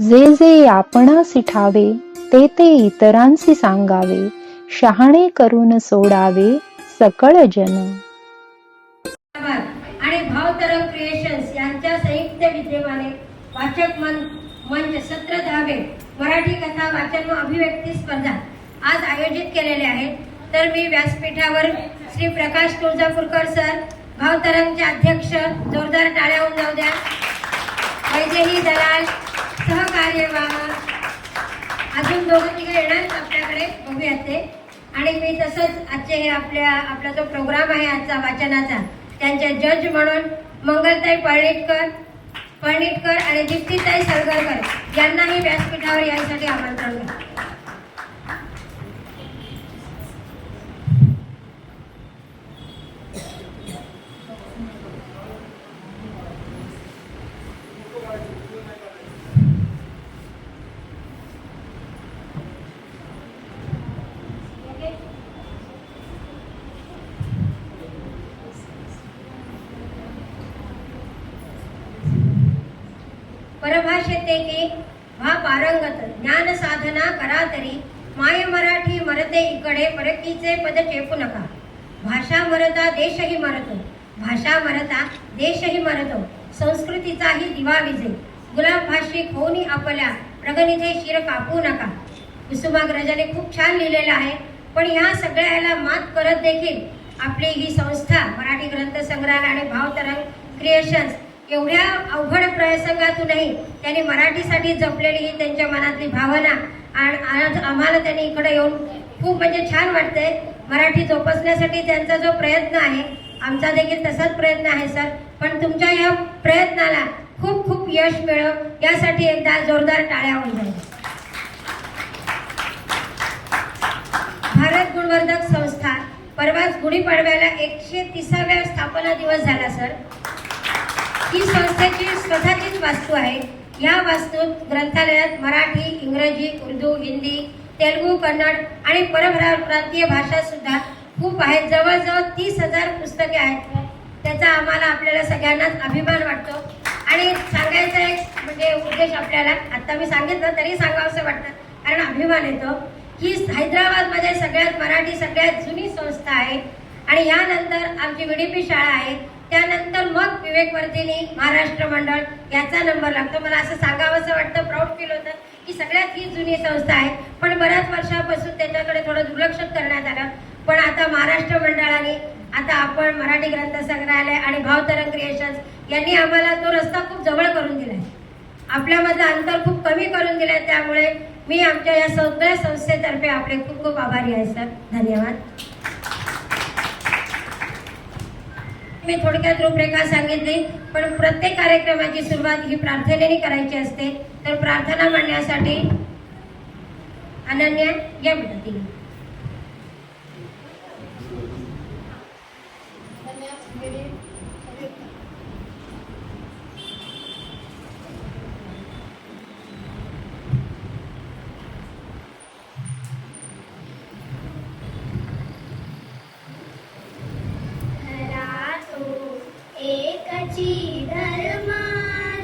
जे जे आपणासी ठावे ते ते इतरांसी सांगावे, शहाणे करून सोडावे सकळ जन. आणि भावतरंग क्रिएशन्स यांच्या संयुक्त विद्यमाने वाचक मंच सत्र 10वे मराठी कथा वाचन व अभिव्यक्ती स्पर्धा आज आयोजित केलेले आहेत. तर मी व्यासपीठावर श्री प्रकाश तुळजापूरकर सर, भावतरंगचे अध्यक्ष, जोरदार टाळ्या होऊन जाऊ द्या. वैदेही दलाल, सहकार्य अजून दोघं तिघे येणार आपल्याकडे, बघूयात ते. आणि मी तसंच आजचे हे आपला जो प्रोग्राम आहे आजचा वाचनाचा, त्यांच्या जज म्हणून मंगलताई पळणिटकर आणि दीप्तीताई सलगरकर यांनाही व्यासपीठावर यासाठी आमंत्रण करतो. परभाषेते की व्हा पारंगत, ज्ञान साधना करा तरी, माय मराठी मरते इकडे, परकीचे पद चेपू नका. भाषा मरता देशही मरतो, भाषा मरता देशही मरतो, संस्कृतीचाही दिवा विजे. गुलाब भाषिक होऊनी आपल्या, प्रगणिते शिर कापू नका. कुसुमाग्रजाने खूप छान लिहिलेलं आहे. पण ह्या सगळ्याला मात करत देखील आपली ही संस्था मराठी ग्रंथ संग्रहालय आणि भावतरंग क्रिएशन्स एवढ्या अवघड प्रसंगातूनही त्यांनी मराठीसाठी जपलेली ही त्यांच्या मनातली भावना, आणि आज आम्हाला त्यांनी इकडे येऊन खूप म्हणजे छान वाटतंय. मराठी जोपासण्यासाठी त्यांचा जो प्रयत्न आहे, आमचा देखील तसाच प्रयत्न आहे सर. पण तुमच्या या प्रयत्नाला खूप खूप यश मिळो यासाठी एकदा जोरदार टाळ्या होऊन जाईल. भारत गुणवर्धक संस्था परवाच गुढीपाडव्याला 130व्या स्थापना दिवस झाला सर. ही संस्थेची स्वतःचीच वास्तू आहे. या वास्तूत ग्रंथालयात मराठी, इंग्रजी, उर्दू, हिंदी, तेलुगू, कन्नड आणि परप्रांतीय भाषा सुद्धा खूप आहेत. जवळजवळ 30,000 पुस्तके आहेत. त्याचा आम्हाला आपल्याला सगळ्यांनाच अभिमान वाटतो. आणि सांगायचा एक म्हणजे उद्देश आपल्याला आता मी सांगितलं तरी सांगावंसं वाटतं, कारण अभिमान येतो की हैदराबादमध्ये सगळ्यात जुनी संस्था आहे. आणि यानंतर आमची विडीपी शाळा आहे. त्यानंतर मग विवेकवर्धिनी महाराष्ट्र मंडळ याचा नंबर लागतो. मला असं सांगावंसं वाटतं, प्राऊड फील होतं की सगळ्यात ही जुनी संस्था आहे. पण बऱ्याच वर्षापासून त्याच्याकडे थोडं दुर्लक्ष करण्यात आलं. पण आता महाराष्ट्र मंडळाने, आता आपण मराठी ग्रंथ संग्रहालय आणि भावतरंग क्रिएशन्स यांनी आम्हाला तो रस्ता खूप जवळ करून दिलाय, आपल्यामधलं अंतर खूप कमी करून दिलंय. त्यामुळे मी आमच्या या सगळ्या संस्थेतर्फे आपले खूप खूप आभारी आहे सर. धन्यवाद. मी थोडक्यात रूपरेखा सांगितली, पण प्रत्येक कार्यक्रमाची सुरुवात ही प्रार्थनेने करायची असते. तर प्रार्थना म्हणण्यासाठी अनन्या या बेटा. एकची धर्म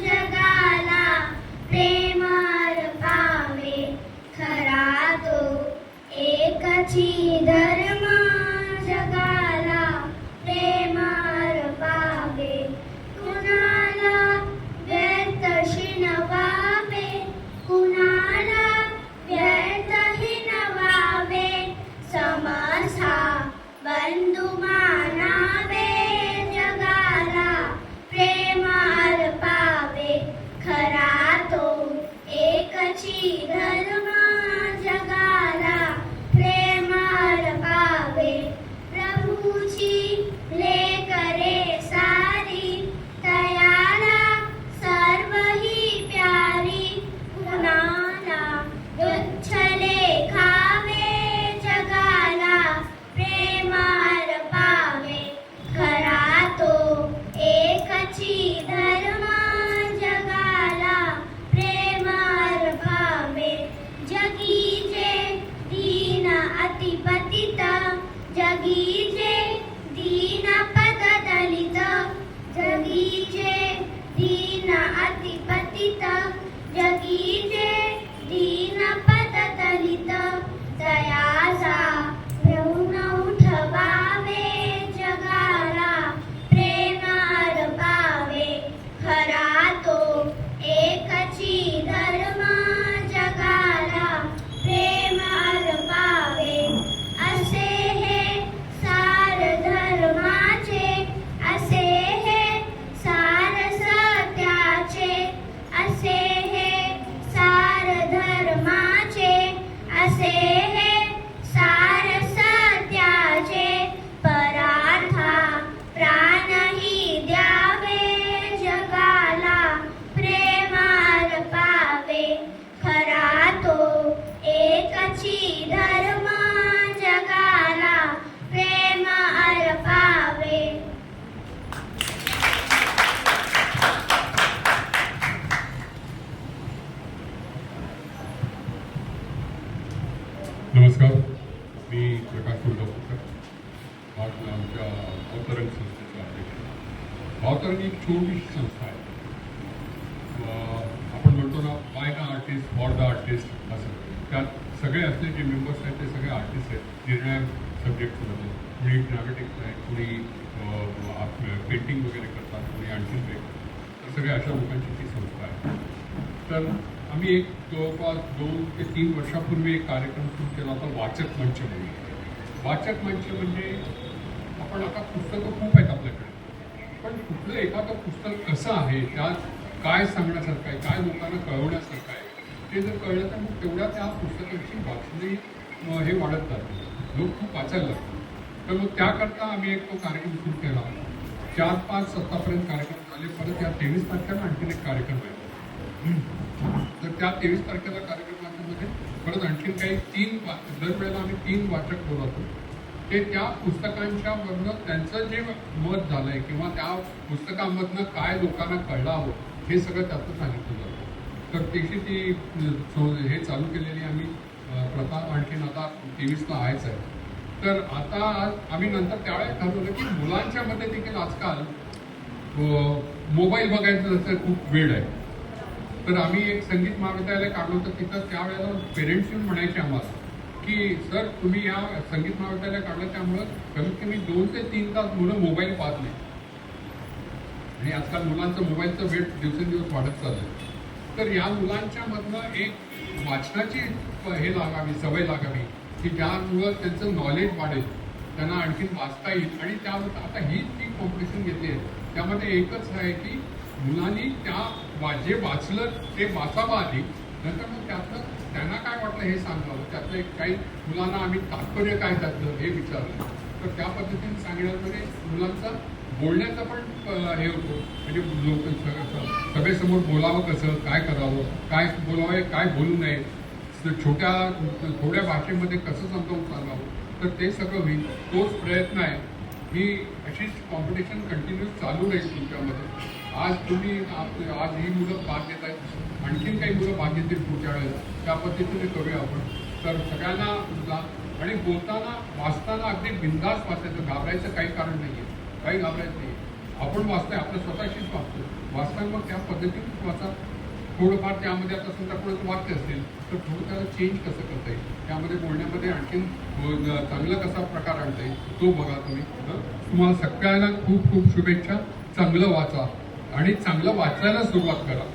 जगाला प्रेम पावे, खरा तो एकची धर्म जगाला प्रेम पावे. कुणाला व्यर्थ शिनवावे, कुणाला व्यर्थ हिनवावे, समसा बंधू मानावे, जगाला प्रेम जगीचे दीनपद दलित दयाचा घेऊन उठवावे जगाला प्रेम अर्पावे खरा तो एकची धर्म जगाला प्रेम अर्पावे असे हे सार धर्माचे असे हे सार सत्याचे असे हे सार धर्माचे असे हे सार सत्याचे परार्था प्राणही द्यावे जगाला प्रेम अर्पावे खरा तो एकची धर्म जगाला प्रेम अर्पावे. नमस्कार, मी प्रकाश कुलकर्णी, आमच्या भावतरंग संस्थेचा अध्यक्ष. भावतरंग एक छोटीशी संस्था आहे. आपण म्हणतो ना, by the artist for the artist, असं त्यात सगळे असले जे मेंबर्स आहेत ते सगळे आर्टिस्ट आहेत. निर्णायक सब्जेक्टमध्ये कुणी ड्रामॅटिक्स आहे, कुणी पेंटिंग वगैरे करतात, कुणी आणखीन वेगळं. तर सगळ्या अशा लोकांची ती संस्था आहे. तर आम्ही एक जवळपास 2 ते 3 वर्षापूर्वी एक कार्यक्रम सुरू केला होता, वाचक मंच म्हणून. वाचक मंच म्हणजे आपण आता पुस्तकं खूप आहेत आपल्याकडे, पण कुठलं एखादं पुस्तक कसं आहे, त्यात काय सांगण्यासारखं आहे, काय लोकांना कळवण्यासारखं आहे, ते जर कळलं तर मग तेवढ्या त्या पुस्तकाची वाचणी हे वाढत जाते, लोक खूप वाचायला लागतात. तर मग त्याकरता आम्ही एक तो कार्यक्रम सुरू केला. 4, 5, 7पर्यंत कार्यक्रम झाले. परत या 23 तारखेला आणखीन एक कार्यक्रम आहे. तर त्या 23 तारखेला कार्यक्रमामध्ये परत आणखीन काही दरवेळेला आम्ही 3 वाचक बोलवतो. ते त्या पुस्तकांच्या वरनं त्यांचं जे मत झालं आहे किंवा त्या पुस्तकामधनं काय लोकांना कळलं हवं हे सगळं त्यातून सांगितलं जातं. तर त्याची ती हे चालू केलेली आम्ही प्रथा आणखीन आता 23ला आहेच आहे. तर आता आम्ही नंतर त्यावेळेस ठरवलं की मुलांच्या मध्ये देखील आजकाल मोबाईल बघायचं जसं खूप वेळ आहे. तर आम्ही एक संगीत महाविद्यालय काढलं होतं. तिथं त्यावेळेला पेरेंट्स येऊन म्हणायचे आम्हाला की सर तुम्ही या संगीत महाविद्यालय काढलं त्यामुळं कमीत कमी 2 ते 3 तास मुलं मोबाईल पाहत नाही. आणि आजकाल मुलांचं मोबाईलचं वेळ दिवसेंदिवस वाढत चाललं. तर या मुलांच्या मधनं एक वाचनाची हे लागावी, सवय लागावी की ज्यामुळं त्यांचं नॉलेज वाढेल, त्यांना आणखीन वाचता येईल. आणि त्यामुळे आता ही जी कॉम्पिटिशन घेतली आहे त्यामध्ये एकच आहे की मुलांनी जे वाचलं ते वाचावं आधी, नंतर मग त्यातलं त्यांना काय वाटलं हे सांगावं. त्यातलं काही मुलांना आम्ही तात्पर्य काय त्यातलं हे विचारलं. तर त्या पद्धतीने सांगण्यामध्ये मुलांचा बोलण्याचा पण हे होतो. म्हणजे लोक सभेसमोर बोलावं कसं, काय करावं, काय बोलावं, काय बोलू नये, थोड्या भाषेमध्ये कसं समजावून सांगावं. तर ते सगळं होईल. तोच प्रयत्न आहे. ही अशीच कॉम्पिटिशन कंटिन्यूस चालू राहील तुमच्यामध्ये. आज ही मुलं भाग घेत आहेत, आणखीन काही मुलं भाग घेतील पुढच्या वेळेला. त्या पद्धतीने करूया आपण. तर सगळ्यांना आणि बोलताना वाचताना अगदी बिनधास्त वाचायचं, घाबरायचं काही कारण नाही आहे, काही घाबरायचं नाही. आपण वाचतोय, आपल्या स्वतःशीच वाचतो. वाचताना मग त्या पद्धतीनेच वाचा. थोडंफार त्यामध्ये आता समजा कोणाचं वाक्य असेल तर थोडं त्याला चेंज कसं करता येईल, त्यामध्ये बोलण्यामध्ये आणखीन चांगला कसा प्रकार आणता येईल तो बघा तुम्ही. तुम्हाला सगळ्यांना खूप खूप शुभेच्छा. चांगलं वाचा आणि चांगलं वाचायला सुरुवात करा.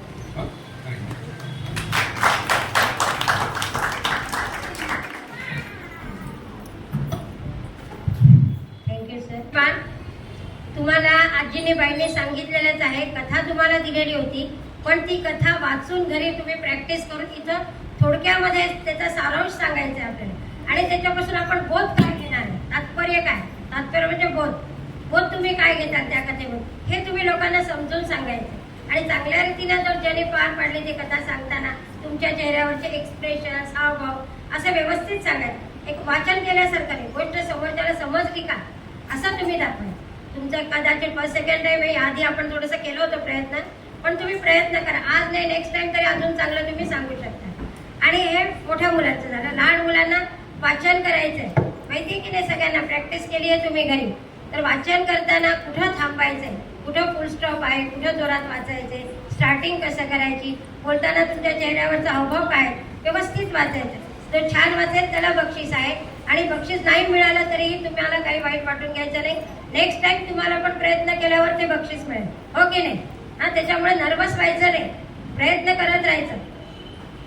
Thank you sir. तुम्हाला आजीने बाईने सांगितलेलंच आहे, कथा तुम्हाला दिलेली होती, पण ती कथा वाचून घरी तुम्ही प्रॅक्टिस करून इथं थोडक्यामध्ये त्याचा सारांश सांगायचा आहे आपल्याला. आणि त्याच्यापासून आपण बोध काय घेणार आहे, तात्पर्य काय, तात्पर्य म्हणजे बोध तुम्ही काय घेतात त्या कथेमधून हे तुम्ही लोकांना समजून सांगायचं. आणि चांगल्या रीतीने जर ज्याने पार पाडली ती कथा सांगताना तुमच्या चेहऱ्यावरचे एक्सप्रेशन, हावभाव असं व्यवस्थित सांगायचं. एक वाचन केल्यासारखं नाही, गोष्ट समोरच्याला समजली का असं तुम्ही दाखवायचं. तुमचं कदाचित फर्स्ट सेकंड टाइम आहे, आधी आपण थोडंसं केलं होतं प्रयत्न, पण तुम्ही प्रयत्न करा. आज नाही, नेक्स्ट टाइम तरी अजून चांगलं तुम्ही सांगू शकता. आणि हे मोठ्या मुलांचं झालं. लहान मुलांना वाचन करायचंय, माहिती आहे की नाही, सगळ्यांना प्रॅक्टिस केली आहे तुम्ही घरी. तर वाचन करताना कुठं थांबायचंय, कुठं फुल स्टॉप आहे, कुठं जोरात वाचायचंय, स्टार्टिंग कसं करायची, बोलताना तुमच्या चेहऱ्यावरचा हावभाव काय, व्यवस्थित वाचायचं. जो छान वाचेल त्याला बक्षीस आहे, आणि बक्षीस नाही मिळालं तरीही तुम्हाला काही वाईट वाटून घ्यायचं नाही. नेक्स्ट टाइम तुम्हाला पण प्रयत्न केल्यावर ते बक्षीस मिळेल, हो की नाही? त्याच्यामुळे नर्वस व्हायचं नाही, प्रयत्न करत राहायचं.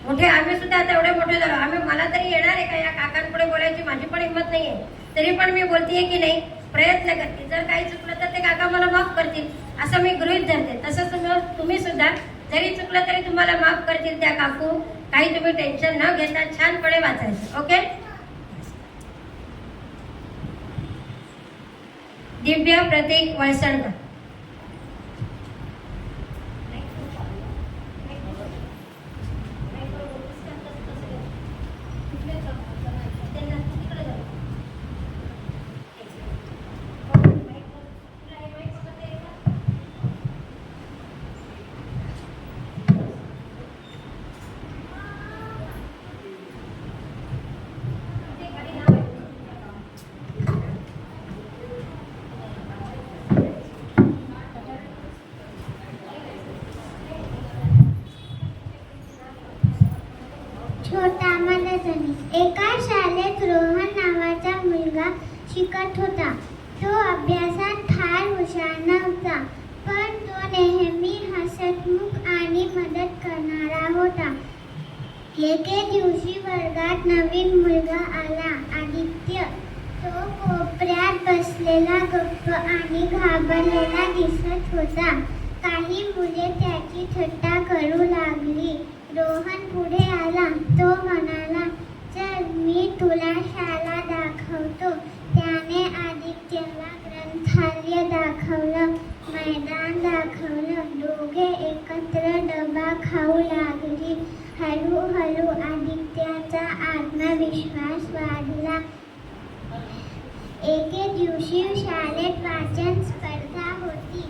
मोठे आम्ही सुद्धा आता एवढे मोठे झालो, मला तरी येणार आहे का या काकांपुढे बोलायची माझी पण हिंमत नाहीये, तरी पण मी बोलतेय की नाही, प्रयत्न करते. जर काही चुकलं तर ते काका मला माफ करतील असं मी गृहीत धरते. तसं तुम्ही सुद्धा जरी चुकलं तरी तुम्हाला माफ करतील त्या काकू. काही तुम्ही टेन्शन न घेता छानपणे वाचायचं. ओके. दिव्या प्रतीक वळसणकर. छोटा मनजनी. एका शाळेत रोहन नावाचा मुलगा शिकत होता. तो अभ्यासात फार हुशार नव्हता, पण तो नेहमी हसतमुख आणि मदत करणारा होता. एके दिवशी वर्गात नवीन मुलगा आला, आदित्य. तो कोपऱ्यात बसलेला गप्प आणि घाबरलेला दिसत होता. काही मुले त्याची थट्टा करू लागली. रोहन पुढे आला. तो म्हणाला, चल मी तुला शाळा दाखवतो. त्याने आदित्यला ग्रंथालय दाखवलं, मैदान दाखवलं. दोघे एकत्र डबा खाऊ लागली. हळूहळू आदित्याचा आत्मविश्वास वाढला. एके दिवशी शाळेत वाचन स्पर्धा होती.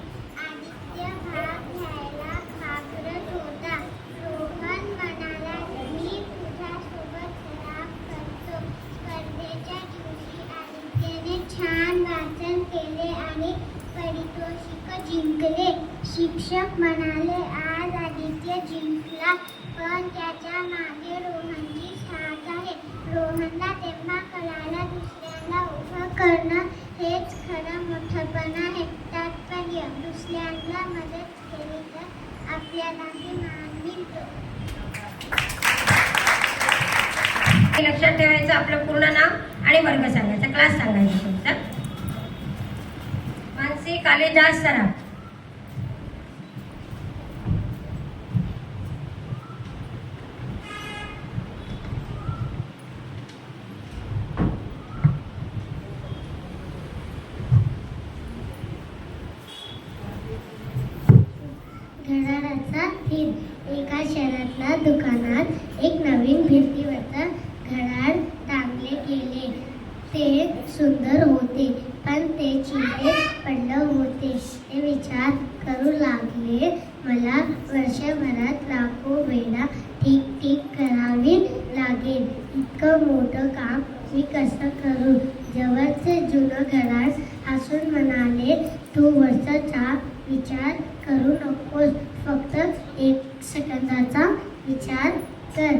आदित्य भाग घ्यायला घाबरत होता. रोहन म्हणाला, मी तुझ्यासोबत सराव करतो. स्पर्धेच्या दिवशी आदित्यने छान वाचन केले आणि पारितोषिक जिंकले. शिक्षक म्हणाले, आज आदित्य जिंकला, पण त्याच्या मागे रोहनची साथ आहे. रोहनला तेव्हा कळालं, दुसऱ्याला उभं करणं हेच खरं मोठेपण आहे. तात्पर्य, दुसऱ्यांना मदत केली तर आपल्यालाही मान मिळतो. लक्षात ठेवायचं, आपलं पूर्ण नाव आणि वर्ग सांगायचा, क्लास सांगायचा तुमचा. मानसी कालिदास सराफ. घड्याळाचा थीम. एका शहरातल्या दुकानात एक नवीन भिंतीवरचं घड्याळ टांगले गेले. ते सुंदर होते, पण ते चिंतेत पडलं होते. ते विचार करू लागले, मला वर्षभरात लाखो वेळा ठीक ठीक करावी लागेल. इतकं मोठं काम मी कसं करू? जवळचे जुनं घड्याळ हसून म्हणाले, तू वर्षाचा विचार करू नकोस, फक्त 1 सेकंदाचा विचार कर.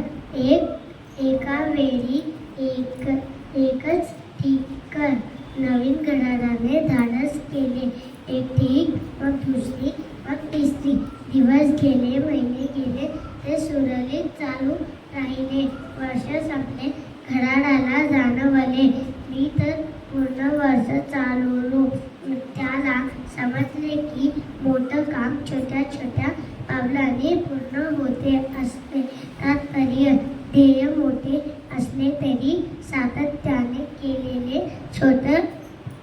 एका वेळी एकच ठीक कर. नवीन घड्याळाने धाडस केले. एक ठीक, मग दुसरी, मग तिसरी. दिवस गेले, महिने गेले, ते सुरळीत चालू राहिले. वर्ष संपले. घड्याळाला जाणवले, मी तर पूर्ण वर्ष चालवलो. त्याला समजले की मोठं काम छोट्या छोट्या पावलांनी पूर्ण होते असते. तात्पर्य, ध्येय मोठे असले तरी सातत्याने केलेले छोटे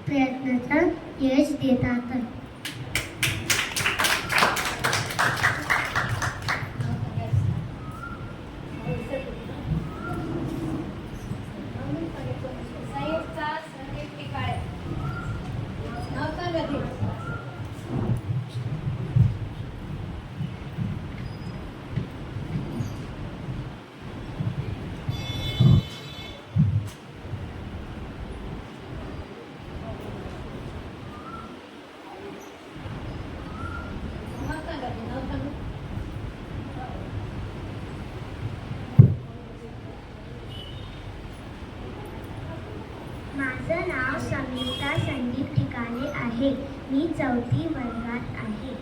प्रयत्नांचा यश देतात. आहे. मी 4थी वर्गात आहे.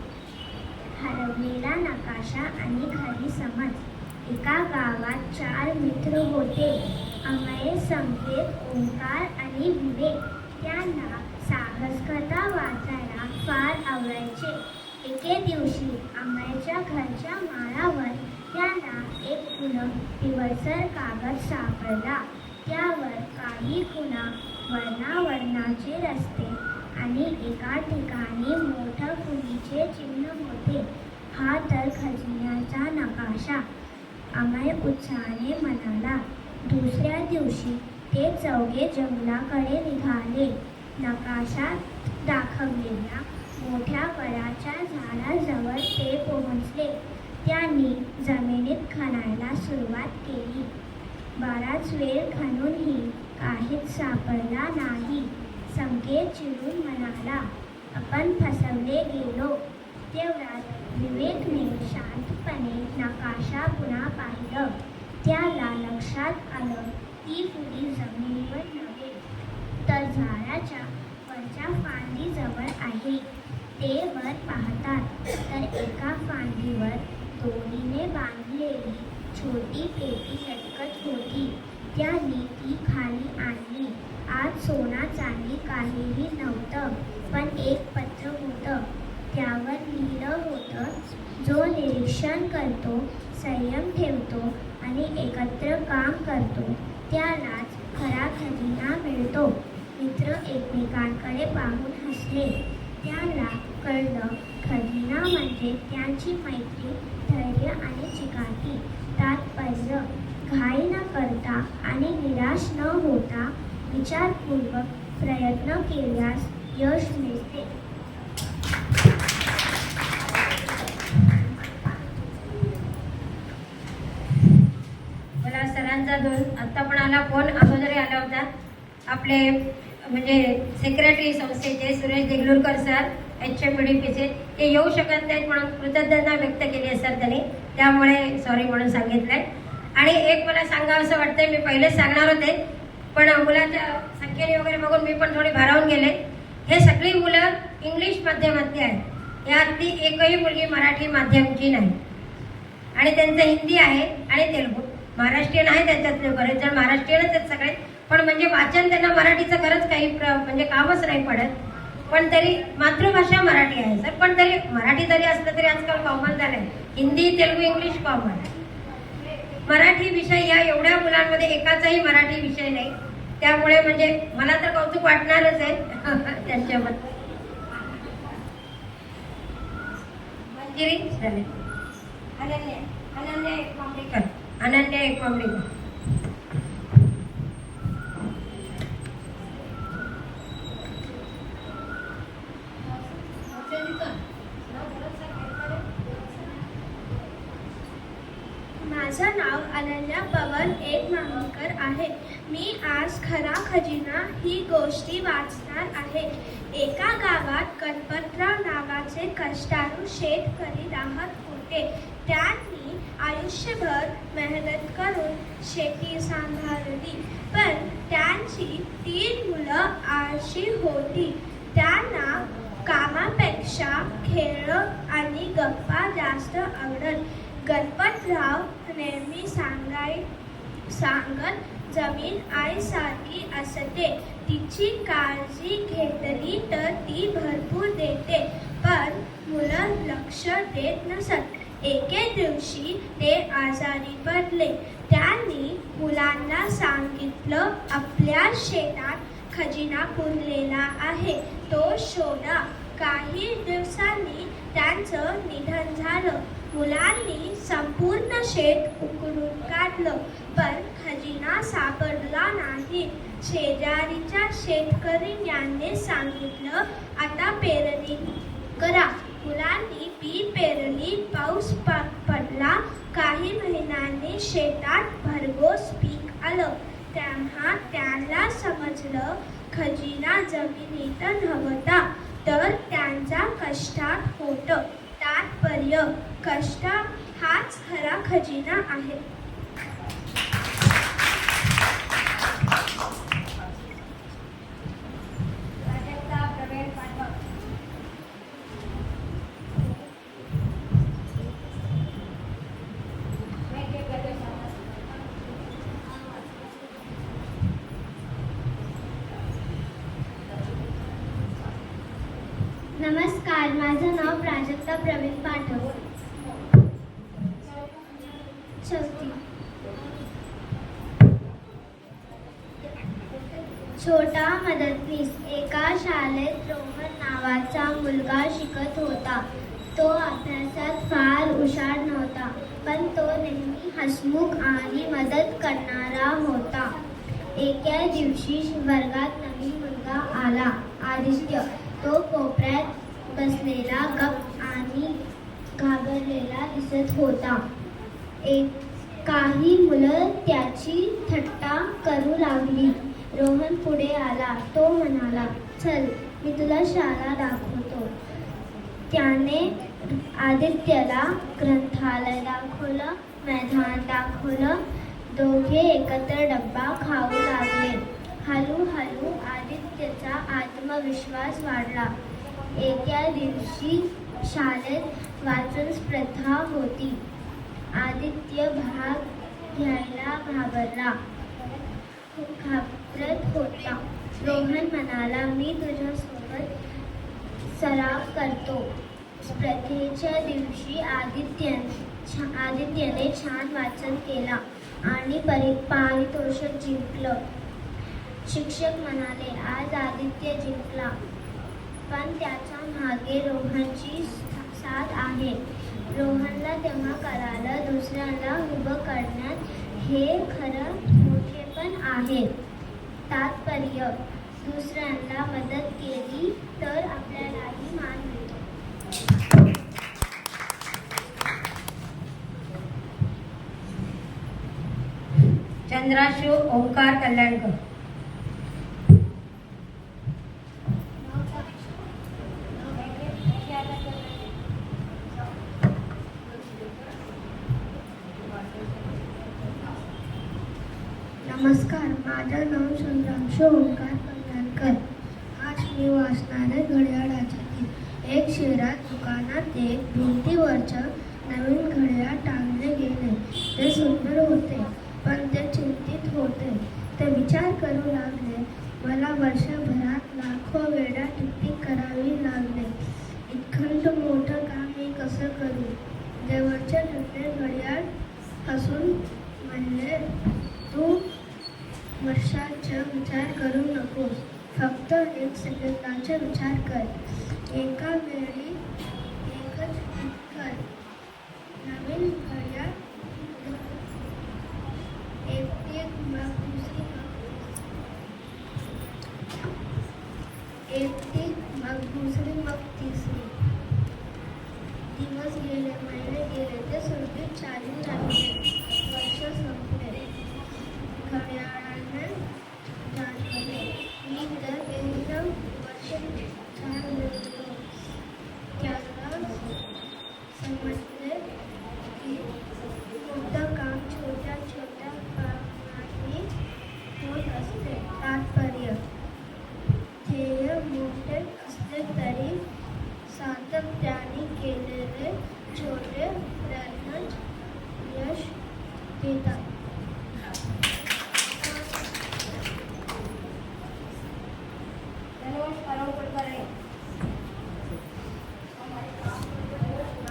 हरवलेला नकाशा आणि खरी समज. एका गावात 4 मित्र होते. अमय, संकेत, ओंकार आणि विवेक. त्यांना साहसकथा वाचायला फार आवडायचे. एके दिवशी अमयच्या घरच्या माळावर त्यांना एक खुलं पिवळसर कागद सापडला. त्यावर काही खुणा, वर्णावरणाचे रस्ते आणि एका ठिकाणी मोठं खुणीचे चिन्ह होते. हा तर खजिन्याचा नकाशा, अमय उत्साहाने म्हणाला. दुसऱ्या दिवशी ते चौघे जंगलाकडे निघाले. नकाशात दाखवलेल्या मोठ्या वडाच्या झाडाजवळ ते पोहोचले. त्यांनी जमिनीत खणायला सुरुवात केली. बराच वेळ खणूनही काहीच सापडला नाही. संकेत चिडून म्हणाला, आपण फसवले गेलो. तेवढ्यात विवेकने शांतपणे नकाशा पुन्हा पाहिलं. त्याला लक्षात आलं ती फुली जमिनीवर नव्हे तर झाडाच्या वरच्या फांदीजवळ आहे. ते वर पाहतात तर एका फांदीवर दोरीने बांधलेली छोटी पेटी लटकत होती. त्यांनी ती खाली आणली. आत सोना चांदी काहीही नव्हतं, पण एक पत्र होतं. त्यावर लिहिलं होतं, जो निरीक्षण करतो, संयम ठेवतो आणि एकत्र काम करतो त्यालाच खरा खजिना मिळतो. मित्र एकमेकांकडे पाहून हसले. त्याला कळलं खजिना म्हणजे त्यांची मैत्री, धैर्य आणि चिकाटी. तात्पर्य, घाई न करता आणि निराश न होता विचारपूर्वक प्रयत्न केल्यास यश मिळते. मला सरांचा आत्ता पण आला फोन, अगोदरही आला होता. आपले म्हणजे सेक्रेटरी संस्थेचे सुरेश देगलूरकर सर, HMBDPचे, ते येऊ शकत नाहीत म्हणून कृतज्ञता व्यक्त केली आहे सर त्यांनी, त्यामुळे सॉरी म्हणून सांगितलंय. आणि एक मला सांगावं असं वाटतंय, मी पहिलेच सांगणार होते पण मुलांच्या संख्येने वगैरे बघून मी पण थोडी भारावून गेले. हे सगळी मुलं इंग्लिश माध्यमातली आहेत. यातली एकही मुलगी मराठी माध्यमची नाही. आणि त्यांचं हिंदी आहे आणि तेलुगू. महाराष्ट्रीयन आहे त्याच्यातले बरेच जण महाराष्ट्रीयनच आहेत सगळे, पण म्हणजे वाचन त्यांना मराठीचं खरंच काही म्हणजे कामच नाही पडत. पण तरी मातृभाषा मराठी आहे सर. पण तरी मराठी जरी असलं तरी आजकाल कॉमन झालंय. Hindi, Telugu, English common. मराठी विषय या एवढ्या मुलांमध्ये एकाचाही मराठी विषय नाही. त्यामुळे म्हणजे मला तर कौतुक वाटणारच आहे त्यांच्याबद्दल. मंजिरी झाले. अनन्या एकमांबरीकर. अनन्या एकमांबरीकर. माझं नाव अनन्या पवन एकमांबरीकर आहे. मी आज खरा खजिना ही गोष्टी वाचणार आहे. एका गावात गणपतराव नावाचे कष्टाळू शेतकरी राहत होते. त्यांनी आयुष्यभर मेहनत करून शेती सांभाळली, पण त्यांची 3 मुलं आळशी होती. त्यांना कामापेक्षा खेळ आणि गप्पा जास्त आवडत. गणपतराव नेहमी सांगत, जमीन आईसारखी असते, तिची काळजी घेतली तर ती भरपूर देते. पण मुलं लक्ष देत नसत. एके दिवशी ते आजारी पडले. त्यांनी मुलांना सांगितलं, आपल्या शेतात खजिना पुरलेला आहे, तो शोधा. काही दिवसांनी त्यांचं निधन झालं. मुलांनी संपूर्ण शेत उकरून काढलं, पण खजिना सापडला नाही. शेजारीच्या शेतकऱ्यांनी सांगितलं, आता पेरणी करा. मुलांनी बी पेरली. पाऊस पडला. काही महिन्यांनी शेतात भरघोस पीक आलं. तेव्हा त्यांना समजलं, खजिना जमिनीत नव्हता, तर त्यांच्या कष्टात होतं. तात्पर्य, कष्ट हाच खरा खजिना आहे. प्राजक्ता प्रवीण पाठक. नमस्कार, माझं नाव प्राजक्ता प्रवीण पाठक. चौथी. छोटा मदतनीस. एका शाळेत रोहन नावाचा मुलगा शिकत होता. तो अभ्यासात फार हुशार नव्हता, पण तो नेहमी हसमुख आणि मदत करणारा होता. एके दिवशी वर्गात नवीन मुलगा आला, आदित्य. तो कोपऱ्यात बसलेला गप्प आणि घाबरलेला दिसत होता. काही मुलं त्याची थट्टा करू लागली. रोहन पुढे आला. तो म्हणाला, चल मी तुला शाळा दाखवतो. त्याने आदित्यला ग्रंथालय दाखवलं, मैदान दाखवलं. दोघे एकत्र डब्बा खाऊ लागले. हळूहळू आदित्यचा आत्मविश्वास वाढला. एके दिवशी शाळेत वाचन स्पर्धा होती. आदित्य भाग घ्यायला घाबरत होता. रोहन म्हणाला, मी तुझ्यासोबत सराव करतो. स्पर्धेच्या दिवशी आदित्यने छान वाचन केला आणि पारितोषिक जिंकलं. शिक्षक म्हणाले, आज आदित्य जिंकला, पण त्याच्या मागे रोहनची साथ आहे. रोहनला तेव्हा कळालं, दुसऱ्याला उभं करण्यात हे खरं मोठेपण आहे. तात्पर्य, दुसऱ्यांना मदत केली तर आपल्यालाही मान मिळतो. चंद्राशू ओंकार कल्याणकर. नमस्कार, माझं नाव चंद्राशू ओंकार कल्याणकर. आज मी वाचणार आहे घड्याळाचे गीत. एक शहरात दुकानात एक भिंतीवरचं नवीन घड्याळ टांगले गेले. ते सुंदर होते, पण ते चिंतित होते. ते विचार करू लागले, मला वर्षभरात लाखो वेळा टिकटिक करावी लागले. इतकं मोठं काम मी कसं करू? जवळचे दुसरे घड्याळ हसून म्हणले, तू वर्षाचा विचार करू नकोस, फक्त एक सेकंदाचा विचार कर. एका वेळी एकच कर. नवीन घड्याळ एक मग दुसरी, मग तिसरी. दिवस गेले, महिने गेले, ते सुरळीत चालू लागले. वर्ष संपले. घड्याळाने जाणवले, मी जर एकदम वर्ष छान बोलतो. त्याला समजले की मोठं काम छोट्या छोट्या कामाने होत असते. तात्पर्य, ध्येय मोठे असले तरी सातत्याने केलेले छोटे प्रयत्नच यश देतात.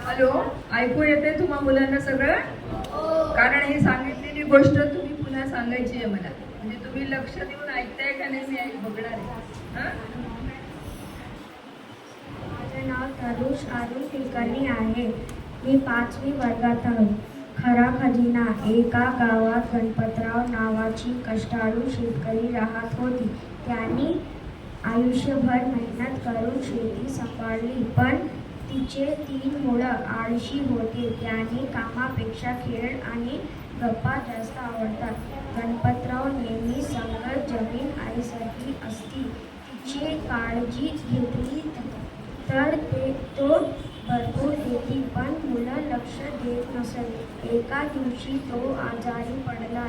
हॅलो, ऐकू येते तुम्हा मुलांना सगळं? कारण ही सांगितलेली गोष्ट तुम्ही पुन्हा सांगायची आहे मला. म्हणजे तुम्ही लक्ष देऊन ऐकताय का नाही मी बघणार आहे. माझे नाव तरुष अरुण कुलकर्णी आहे. मी 5वी वर्गात आहे. खरा खजिना. एका गावात गणपतराव नावाची कष्टाळू शेतकरी राहत होती. त्यांनी आयुष्यभर मेहनत करून शेती सांभाळली, पण तिचे 3 मुलं आळशी होते. त्यांनी कामापेक्षा खेळ आणि गप्पा जास्त आवडतात. गणपतराव नेहमी संगत जमीन आईसारखी असती. तिची काळजी घेतली तर तो भरपूर देती, पण मुलं लक्ष देत नसत. एका दिवशी तो आजारी पडला.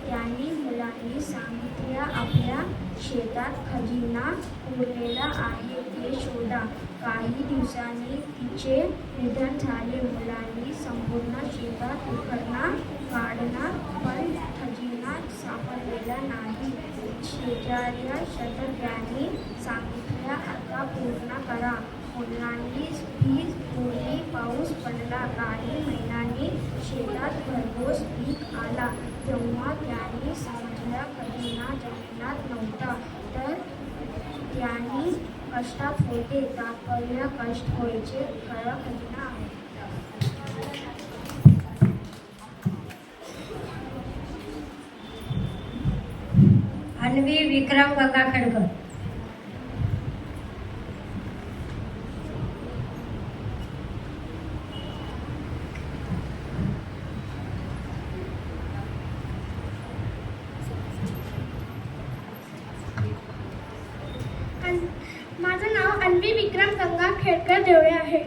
त्यांनी मुलांनी सांगितले, आपल्या शेतात खजिना उरलेला आहे, ते शोधा. काही दिवसांनी तिचे निधन झाले. मुलांनी संपूर्ण शेतात उखरणा काढला, पण खजिना सापडलेला नाही. शेजाऱ्या शेतकऱ्यांनी सांगितले, आता पूर्ण ओलांडलीस वीज, ओली पाऊस पडला, काही महिन्यांनी शेतात भरघोस पीक आला. तेव्हा त्यांनी समजलं खजिना जंगलात नव्हता, तर त्यांनी कष्टात होते. तात्पर्य कष्ट व्हायचे खरा खजिना आहे. अन्वी विक्रम गंगाखेडकर. माझं नाव अन्वी विक्रम गंगा खेडकर देवळे आहे.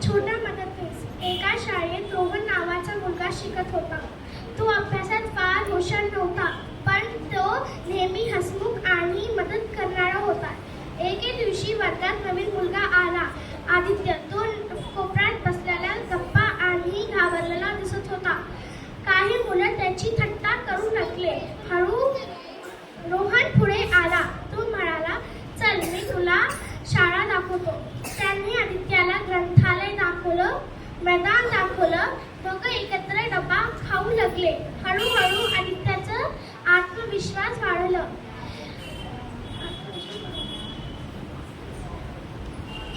छोटा मदतनीस. एका शाळेत रोहन नावाचा मुलगा शिकत होता. तो अभ्यासात फार हुशार नव्हता, पण तो नेहमी हसमुख आणि मदत करणारा होता. एके दिवशी वर्गात नवीन मुलगा आला, आदित्य. तो कोपऱ्यात बसलेला गप्पा आणि घाबरलेला दिसत होता. काही मुलं त्याची थट्टा करू लागले. हळू रोहन पुढे आला. तो म्हणाला, चल मी तुला शाळा दाखवतो. त्यांनी आदित्याला ग्रंथालय दाखवलं, मैदान दाखवलं. दोघं एकत्र डबा खाऊ लागले. हळूहळू आदित्याचं आत्मविश्वास वाढलं.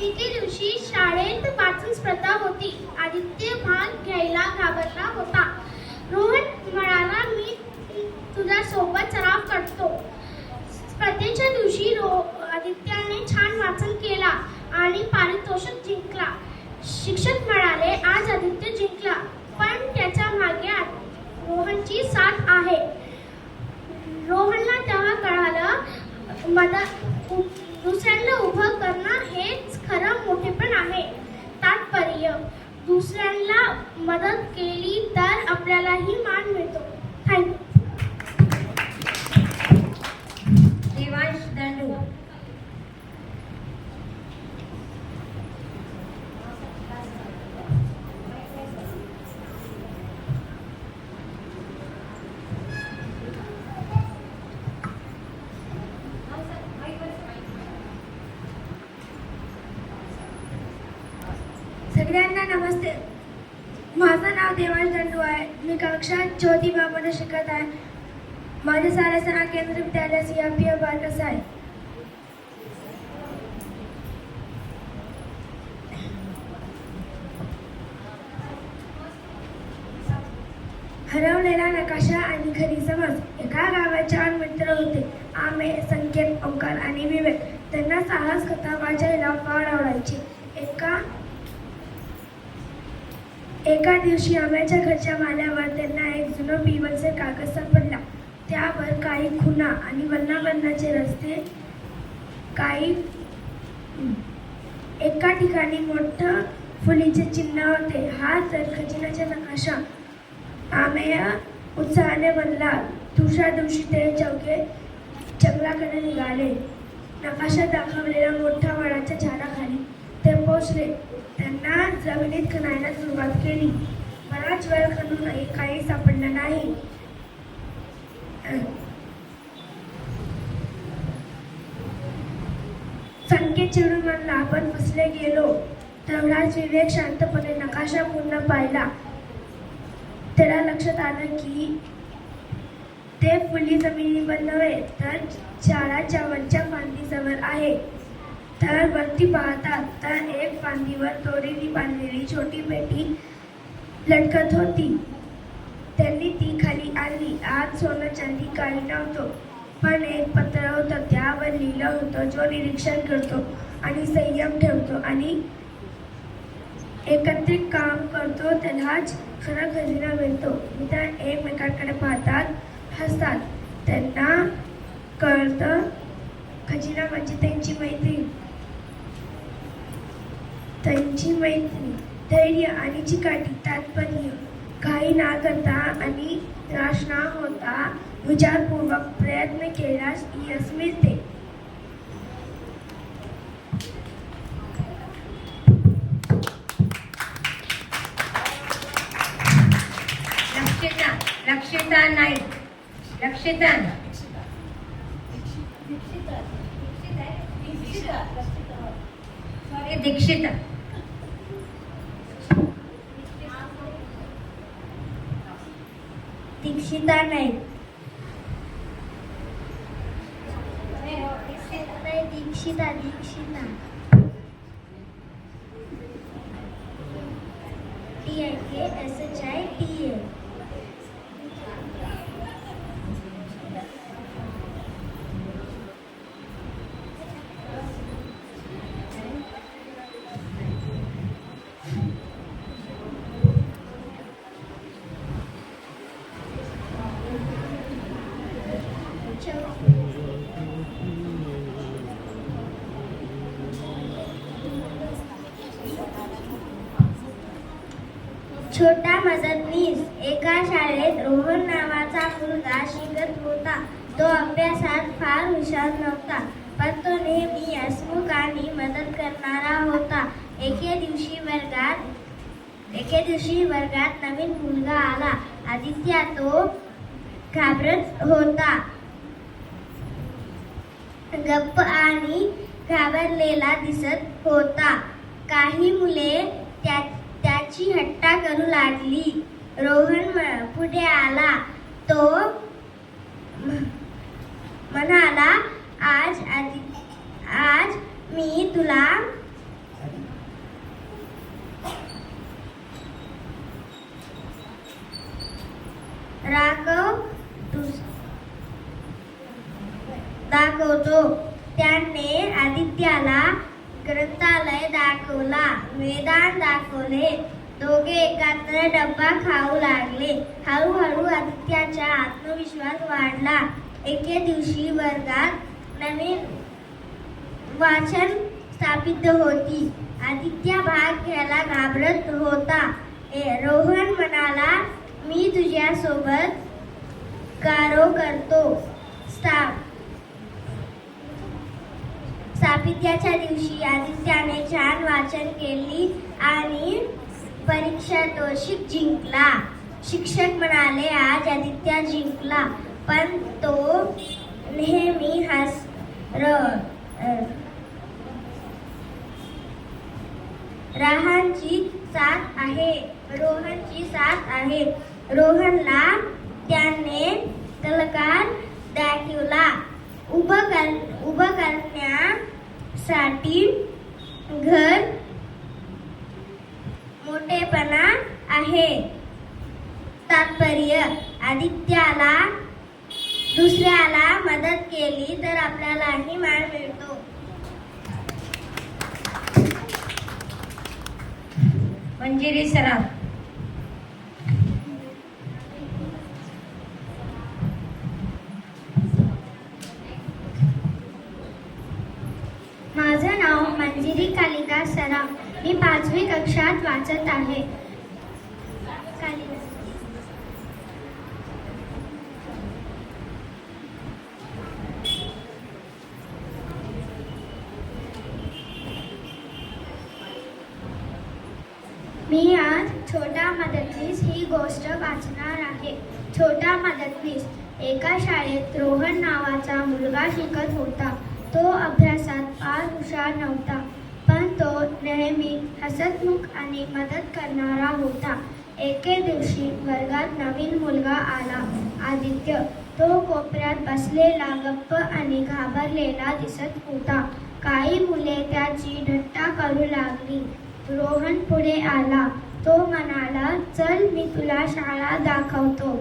एके दिवशी शाळेत वाचन स्पर्धा होती. आदित्य भाग घ्यायला घाबरला होता. रोहन म्हणाला, मी तुझ्या सोबत सराव करतो. स्पर्धेच्या दिवशी आदित्याने छान वाचन केला आणि पारितोषिक जिंकला. शिक्षक म्हणाले, आज आदित्य जिंकला, पण त्याच्या मागे रोहनची साथ आहे. रोहनला तेव्हा कळालं, दुसऱ्यांना उभं करणं हेच खरं मोठेपण आहे. तात्पर्य, दुसऱ्यांना मदत केली तर आपल्यालाही मान मिळतो. थँक्यू. देवांश दंडू. सगळ्यांना नमस्ते. माझं नाव देवांश दंडू आहे. मी कक्षा 4 मध्ये शिकत आहे. माझे सारसना केंद्रीय विद्यालय CRPF बारकस आहे. हरवलेला नकाशा आणि खरी समज. एका गावात 4 मित्र होते, आमे, संकेत, ओंकार आणि विवेक. त्यांना साहस कथा वाचायला फार आवडायची. एका दिवशी आम्याच्या घरच्या माल्यावर त्यांना एक जुनं B1चे कागद सापडला. त्यावर काही खुणा आणि वर्णाचे रस्ते. एका ठिकाणी मोठं फुलीचे चिन्ह होते. हा तर खजिन्याचा नकाशा. आम्या उत्साहाने म्हणला. दुसऱ्या दिवशी ते चौघे जंगलाकडे निघाले. नकाशा दाखवलेल्या मोठ्या वडाच्या झाडाखाली ते पोचले. त्यांना जमिनीत खणायला सुरुवात केली. बराच वेळ खणूनही काही सापडलं नाही. संकेत चिडून म्हणला, आपण फसले गेलो. तेवढाच विवेक शांतपणे नकाशा पूर्ण पाहिला. त्याला लक्षात आलं की ते फुली जमिनीवर नव्हे, तर झाडाच्या वरच्या फांदीजवळ आहे. तर वरती पाहतात तर एक फांदीवर दोरीने बांधलेली छोटी पेटी लटकत होती. त्यांनी ती खाली आणली. आज सोनं चांदी काही नव्हतं, पण एक पत्र होतं. त्यावर लिहिलं होतं, जो निरीक्षण करतो आणि संयम ठेवतो आणि एकत्रित काम करतो त्यालाच खरा खजिना मिळतो. मित्र एकमेकांकडे पाहतात, हसतात. त्यांना कळतं खजिना म्हणजे त्यांची मैत्री, धैर्य आणि चिकाटी. तात्पर्य, काही ना करता आणि निराश न होता विचारपूर्वक प्रयत्न केल्यास यश मिळते. नाईक. लक्षिता. सॉरी, दीक्षिता. दीक्षिता नाईक. दीक्षिता. TIKSHITA. छोटा मदतनीस. एका शाळेत रोहन नावाचा मुलगा शिकत होता. तो अभ्यासात फार हुशार नव्हता, पण तो नेहमी हसमुख आणि मदत करणारा होता. एके दिवशी वर्गात नवीन मुलगा आला. आदित्य तो घाबरत होता. गप्प आणि घाबरलेला दिसत होता. काही मुले त्याची हट्टा करू लागली. रोहन पुढे आला. तो म्हणाला, आज मी तुला दाखवतो. त्याने आदित्याला ग्रंथालय दाखवला, मैदान दाखवले. दोघे एकत्र डब्बा खाऊ लागले. हळूहळू आदित्याचा आत्मविश्वास वाढला. एके दिवशी वर्गात नवीन वाचन स्थापित होती. आदित्य भाग घ्यायला घाबरत होता. रोहन म्हणाला, मी तुझ्यासोबत गारो करतो. स्थापित्याच्या दिवशी आदित्याने छान वाचन केली आणि परीक्षा तो जिंकला. शिक्षक म्हणाले, आज आदित्य जिंकला, पण तो नेहमी रोहनची साथ आहे. रोहनला त्याने तलकार दाखवला. उभं करण्यासाठी घर मोठेपणा आहे. तात्पर्य, आदित्याला दुसऱ्याला मदत केली तर आपल्यालाही मान मिळतो. मंजिरी सराफ. माझं नाव मंजिरी कालिदास सराफ. मी 5वी कक्षात वाचत आहे. मी आज छोटा मदतनीस ही गोष्ट वाचणार आहे. छोटा मदतनीस. एका शाळेत रोहन नावाचा मुलगा शिकत होता. तो अभ्यासात फार हुशार नव्हता, पण तो नेहमी हसतमुख आणि मदत करणारा होता. एके दिवशी वर्गात नवीन मुलगा आला, आदित्य. तो कोपऱ्यात बसलेला गप्प आणि घाबरलेला दिसत होता. काही मुले त्याची थट्टा करू लागली. रोहन पुढे आला. तो म्हणाला, चल मी तुला शाळा दाखवतो.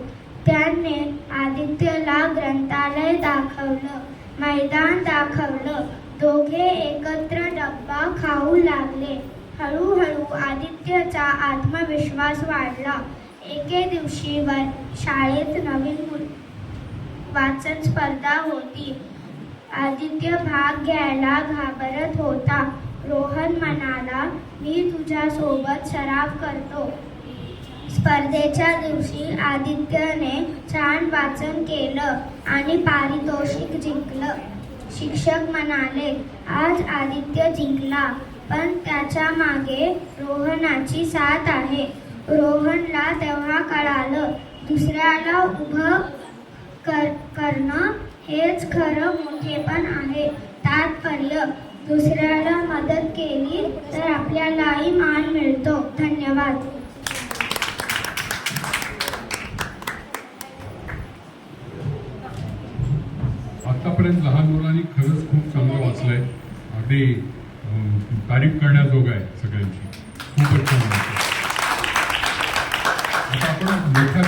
त्याने आदित्यला ग्रंथालय दाखवलं, मैदान दाखवलं. दोघे एकत्र डब्बा खाऊ लागले. हळूहळू आदित्यचा आत्मविश्वास वाढला. एके दिवशी शाळेत नवीन वाचन स्पर्धा होती. आदित्य भाग घ्यायला घाबरत होता. रोहन म्हणाला, मी तुझ्यासोबत सराव करतो. स्पर्धेच्या दिवशी आदित्यने छान वाचन केलं आणि पारितोषिक जिंकलं. शिक्षक म्हणाले, आज आदित्य जिंकला, पण त्याच्या मागे रोहनाची साथ आहे. रोहनला तेव्हा कळालं, दुसऱ्याला उभं करणं हेच खरं मोठेपण आहे. तात्पर्य, दुसऱ्याला मदत केली तर आपल्यालाही मान मिळतो. धन्यवाद. आतापर्यंत लहान मुलांनी खरंच खूप चांगलं वाचलंय. अगदी तारीफ करण्याजोग आहे सगळ्यांची. खूपच छान वाटतं. आता आपण मोठ्या